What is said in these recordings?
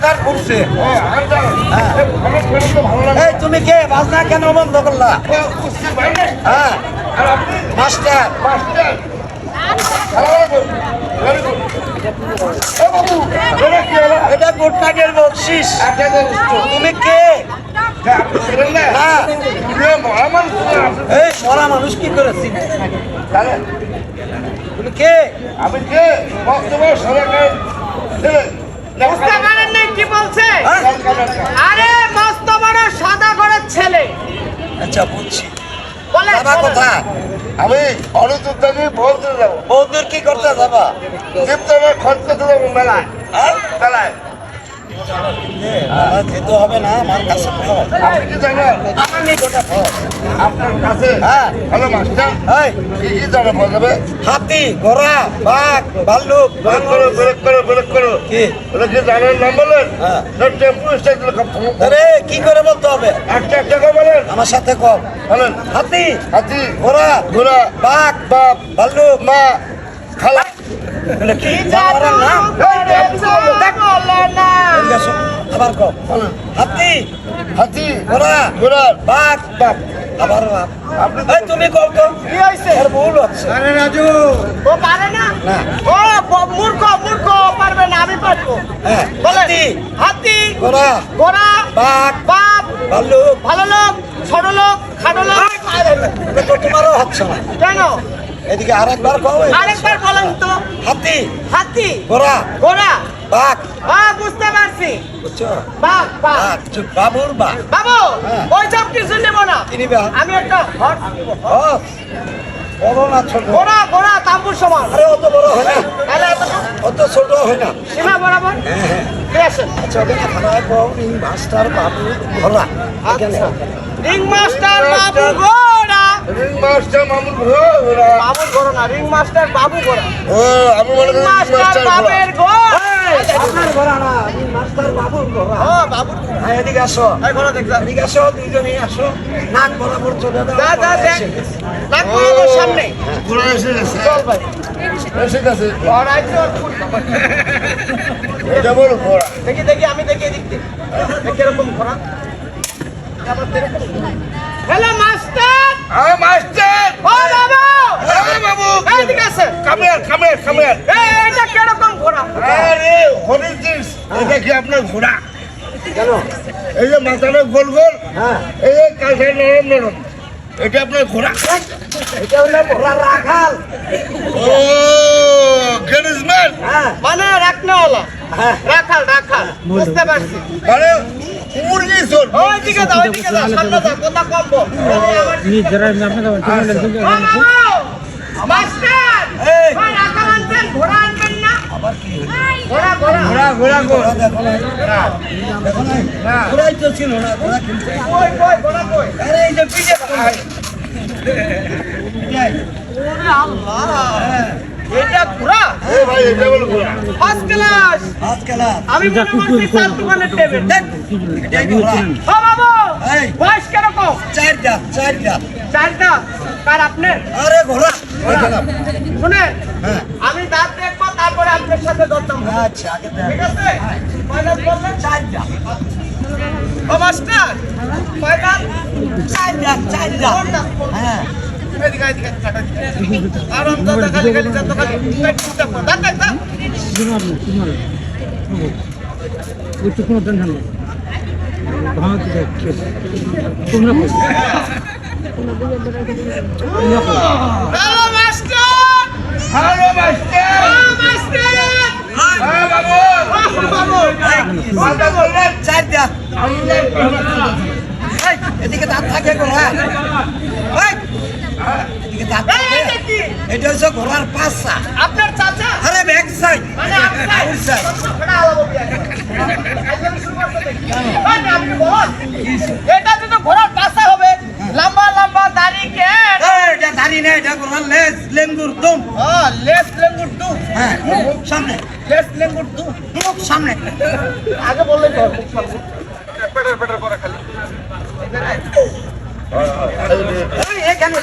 আন্ধার পড়ছে। এই তুমি কে? বাজনা কেন বন্ধ করলা? হ্যাঁ মাস্টার। এটা গুড নাইটের বকশিস। তুমি কে? এই মরা মানুষ কি করেছি? তুমি কে? আমি কে? কি বলছে? আরে মস্ত বড় সাদা ঘরের ছেলে। আচ্ছা বুঝছি। বলে বাবা কোথায়? আমি অনুযোগী বলতে যাবো। বৌদ্ধর কি করতে যাবা? দীপ্তনের খরচ করতে যাবো মেলায়। মেলায় যেতে হবে না আমার কাছে। আপনি কি জানেন? আপনার কাছে হ্যাঁ হ্যালো মাস্টার, এই কি কি জানা পাওয়া যাবে? হাতি, ঘোড়া, বাঘ, ভাল্লুক। ব্রেক করো। কি? ওটা কি জানেন নাম বলেন? হ্যাঁ। টেম্পু স্টাইল আরে কি করে বলতে হবে? একটা কথা বলেন। আমার সাথে কম। বলেন। হাতি, হাতি, ঘোড়া, ঘোড়া, বাঘ, বাপ, ভাল্লুক। মা, খালা। বলে কি জানোয়ারের নাম? বলে না। এদিকে আসো, আবার কম। বলেন। হাতি, হাতি, ঘোড়া, ঘোড়া, বাঘ, বাপ। আবার বাঘ। আপনি এই তুমি কম তো। কি হয়েছে? এর ভুল হচ্ছে। আরে রাজু। ও পারে না? না। ও মূর্খ পারবে না, আমি পারবো। হ্যাঁ বলে হাতি, হাতি, ঘোড়া, ঘোড়া, বাঘ, বাপ, ভাল্লুক। ভালো লোক, ছোট লোক, খাটো লোক। এটা তো তোমারও হচ্ছে না। কেন? এদিকে আরেকবার কও। আরেকবার বলেন তো। হাতি, হাতি, ঘোড়া, ঘোড়া, বাঘ। বুঝতে পারছি। বুঝছো? বাঘ, বাঘ। বাঘ, চুপ, বাবুর বাঘ। বাবু, হ্যাঁ। ওই সব কিছু নেব না। কি নিবে? আমি একটা হর্স নিব। হর্স? বড় না ছোট? ঘোড়া তাম্বুর সমান। আরে অত বড় হয় না, তাহলে এত অত ছোট হয় না। সীমা বরাবর ঠিক আছে। আচ্ছা ওখানে খারাপ কও, মাস্টার বাবু ঘোড়া। এখানে রিং মাস্টার বাবু ঘোড়া। রিং মাস্টার মামুর ঘোড়া। বাবুর ঘোড়া না, রিং মাস্টার বাবু ঘোড়া। ও আমি মনে রিং করি মাস্টার বাবের ঘোড়া। আপনার ঘোড়া না, মাস্টার বাবুর ঘোড়া। ও বাবুর ঘোড়া। হ্যাঁ এদিকে আসো, এই ঘোড়া দেখলাম। এদিকে আসো, দুইজনেই আসো। নাক বরাবর চলে দাও। যা দেখ। লাগবে আমার সামনে। ঘোড়া এসে গেছে। চল ভাই। এসে গেছে। ঘোড়া আইছে ওর ফুট। এটা বড় ঘোড়া। দেখি আমি দেখি এদিক থেকে। কিরকম ঘোড়া? Hello master. মাস্টার। ও বাবু। বাবু। এদিকে আছে। কামিয়ার। এটা কিরকম ঘোড়া? আরে হরিজিস, এটা কি আপনার ঘোড়া? কেন? এই যে মাথাটা গোল গোল, হ্যাঁ এই যে কাঁচা নরম, এটা আপনার ঘোড়া। এটা হলো ঘোড়া রাখাল। ও গেরিজম্যান, হ্যাঁ মানে রাখনেওয়ালা। হ্যাঁ রাখাল। বুঝতে পারছি। মানে মুরগি চোর। ওইদিকে যাও, সামনে যাও, কথা কম বল। মাস্টার, এই। ওই রাখাল আনবেন, ঘোড়া আনবেন না? ঘোড়া। ঘোড়া ঘোড়া দেখো নাই? দেখো নাই? ঘোড়াই তো ছিল না, ঘোড়া কিনতে। কই, ঘোড়া কই? আরে এই যে পিঠে ভাই। ওরে আল্লাহ, এটা ঘোড়া? এই ভাই, এটা বলো ঘোড়া। First class. আজকাল আমি মনে করছি চার দোকানের টেবিল। এটাই ঘোড়া। ও বাবু, এই। বয়স কিরকম? চার দাঁত। চারটা। কার আপনার? আরে ঘোড়া ওইখানে। শুনেন, হ্যাঁ আমি দাঁত দেখবো, তারপরে আপনার সাথে দরদাম হবে। আচ্ছা আগে দেখ। ঠিক আছে? কয় দাঁত বললেন? চার দাঁত। ও মাস্টার, কয় দাঁত? চার দাঁত। চার দাঁত। হ্যাঁ এদিকে। আর দাঁত খালি দাঁত খালি। দাঁত দেখ, দাঁত। Hello master. Hello master. হ্যাঁ বাবু। বাবু, কথা বললেন। চার দাঁত। এই, এদিকে দাঁত থাকে ঘোড়া। এই, এদিকে দাঁত থাকে। এটা কি? এটা হচ্ছে ঘোড়ার পাছা। আপনার চাচা? আরে ব্যাক সাইড। মানে আপনার? Out side. এটা আলাদা বলি আগে। আজকে শুরু করতে দেখি। মানে আপনি বল, এটা যদি ঘোড়ার পাশা হবে, লম্বা দাড়ি কে? এটা দাঁড়ি নেই, এটা ঘোড়ার লেজ, লেঙ্গুর দুম। ও, লেস লেঙ্গুর দু। হ্যাঁ মুখ সামনে। লেস লেঙ্গুর দু। মুখ সামনে। আগে বললেই তো হবে, সামনে। পেটের পরে খালি। এই, এখানে।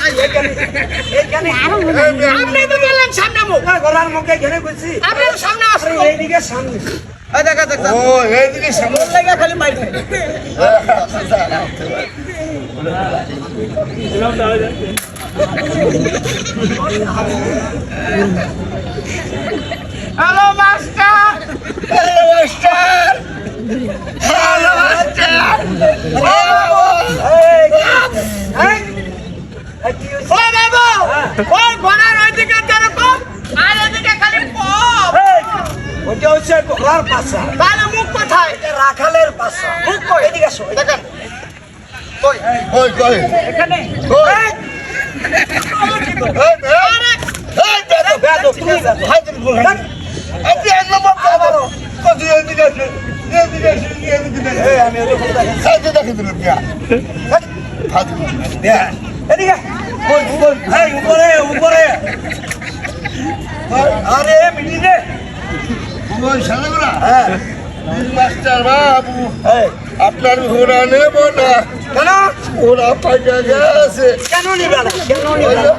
আপনি তো বললেন সামনে মুখ। ঘোড়ার মুখে ঘেরে বলছি। আপনি তো সামনে আসুন। এইদিকে সামনে। এই দেখা দেখ ও এইদিকে সামনে লাগা খালি মাইর খায় হ্যালো মাস্টার ওই ঘোড়ার ওইদিকে যেরকম আর এদিকে খালি পপ ওটা হচ্ছে ঘোড়ার পাশা, তাহলে মুখ কোথায় এটা রাখালের পাশা। মুখ কই এদিকে আসো, দেখেন কই কই কই এখানে কই আরে বেদো, তুমি বেদো। হাতের গোল আপনি এক নম্বর পাবো কত এদিকে আছে এদিকে আছে এদিকে আছে এই আমি ওটা কোথায় দেখেন? সাইডে দেখে দিলাম দিয়া হাত দেখ, এদিকে। এই, উপরে, উপরে। আরে, মিটিয়ে। ওই শালাগুলা হ্যাঁ, মাস্টার বাবু এই, আপনার ঘোড়া নেব না কেন? ওরা পাইকা গেছে কেন নিবে না? কেন নিবে না?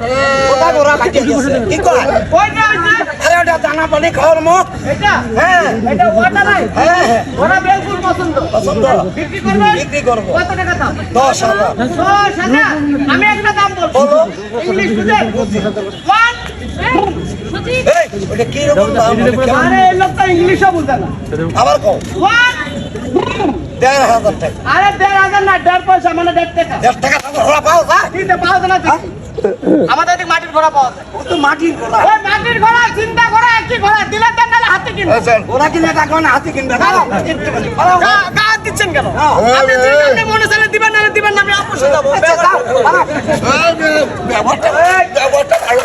কোথায় ঘোড়া কাটিয়ে গেছে? কি কয়? ওইটা ওইটা আরে, ওটা দানা পানি খাওয়ার মুখ। এটা হ্যাঁ, এটা ওটা নাই হ্যাঁ, হ্যাঁ। ওরা বেলকুল পছন্দ পছন্দ? বিক্রি করবে বিক্রি করবো। কত টাকা দাম 10,000 10,000 আমি একটা দাম বলবো বলো। ইংলিশ বুঝেন ওয়ান এই, ওটা কি রকম দাম? আরে এই লোকটা ইংলিশও বুঝে না আবার কও। ওয়ান 1,500 টাকা। আরে 1,500 না 1.5 পয়সা মানে 1.5 টাকা 1,000 টাকা দাম ঘোড়া পাও, যা। দিতে পাওয়া যায় না দেখি। আমাদের এদিকে মাটির ঘোড়া পাওয়া যায় ও তো মাটির ঘোড়া। ওই মাটির ঘোড়া চিন্তা ঘোড়া একই ঘোড়া দিলে দেন নাহলে হাতে কিনবে আচ্ছা ঘোড়া কিনে টাকা না হাতে কিনবে। দাঁড়াও, দাঁড়াও। গা দিচ্ছেন কেন ওই, আপনি ওই। যেটা মনে চাইলে দিবেন নাহলে দিবেন না আমি অবশ্যই যাবো আচ্ছা, দাও, দাঁড়াও। ব্যবহারটা ব্যবহারটা ভালো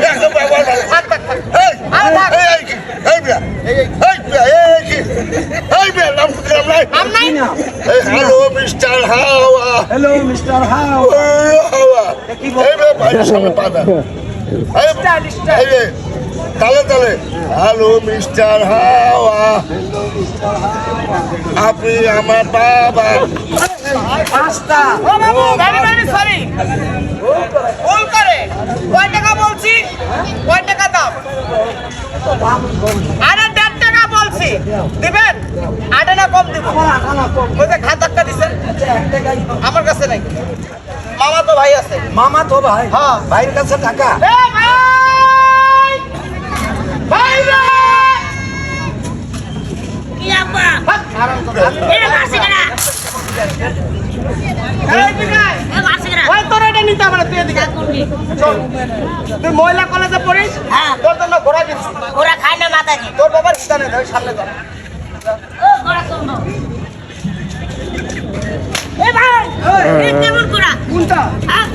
একদম ব্যবহার ভালো থাক থাক থাক এই আরে থাক এই কি এই বিয়া এই বিয়া এই কি এই বিয়া নাম দিলাম নাই নাম নাই এই হ্যালো মিস্টার হাওয়া হ্যালো, মিস্টার হাউ। হাওয়া কি বল- এই বে ভাই সামনে পাদা এই স্টাইল স্টাইল এই রে তালে তালে হ্যালো মিস্টার হাওয়া আপনি আমার বাবা পাঁচটা। ও বাবু ভেরি ভেরি সরি ভুল করে কয় টাকা বলছি কয় টাকা দাম আরে 1.5 টাকা বলছি দিবেন আটে না কম দিব আমার আনা কম। ওই যে খাত ধাক্কা দিছেন এক টাকাই। আমার কাছে নাই মামা তো ভাই আছে মামা তো ভাই, হ্যাঁ। ভাইয়ের কাছে টাকা। এ ভাই ভাই রে হাত, আরাম করে। এই দিকে আয়। ওই তোর এটা নিতে হবে না, তুই এদিকে আয়। চল। তুই মহিলা কলেজে পড়িস হ্যাঁ। তোর জন্য ঘোড়া কিনছি ওরা খায় না মাতাজি তোর বাবার স্থানে ধর সামনে ধর ও গোড়া শোনো এ ভাই এই কেমন গোড়া কোনটা হ্যাঁ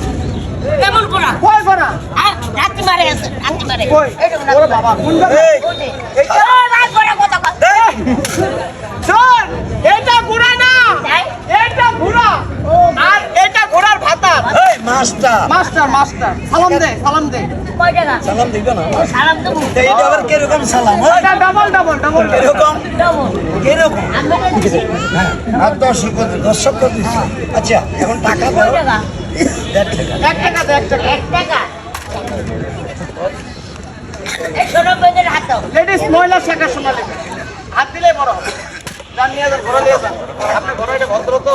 কেমন গোড়া কই ঘোড়া হ্যাঁ রাত্রি মারে আছে রাত্রি মারে কই ওরে বাবা কোনটা এই, এইটা ভাই গোড়া কথা কয় চল এটা ঘোড়া না এটা ঘোড়া আর এটা ঘোড়ার ভাতা এই, মাস্টার। মাস্টার মাস্টার সালাম দে সালাম দে কয় টাকা সালাম দিবে না? সালাম তো এইটা আবার কিরকম সালাম? ওই, এটা ডাবল ডাবল ডাবল কিরকম? দেবো কিরকম? আমি তো দিছি আর 10 কত দর্শক তো দিচ্ছে। আচ্ছা, এখন টাকা দাও। কয় টাকা 1.5 টাকা। 1 টাকা দে 1 টাকা 1 টাকা 190 এর হাত দাও লেডিস মহিলা শেখার সময় লেগে হাত দিলে বড় হবে যান নিয়ে যান ঘোড়া নিয়ে যান আপনার ঘোড়া এটা ভদ্র তো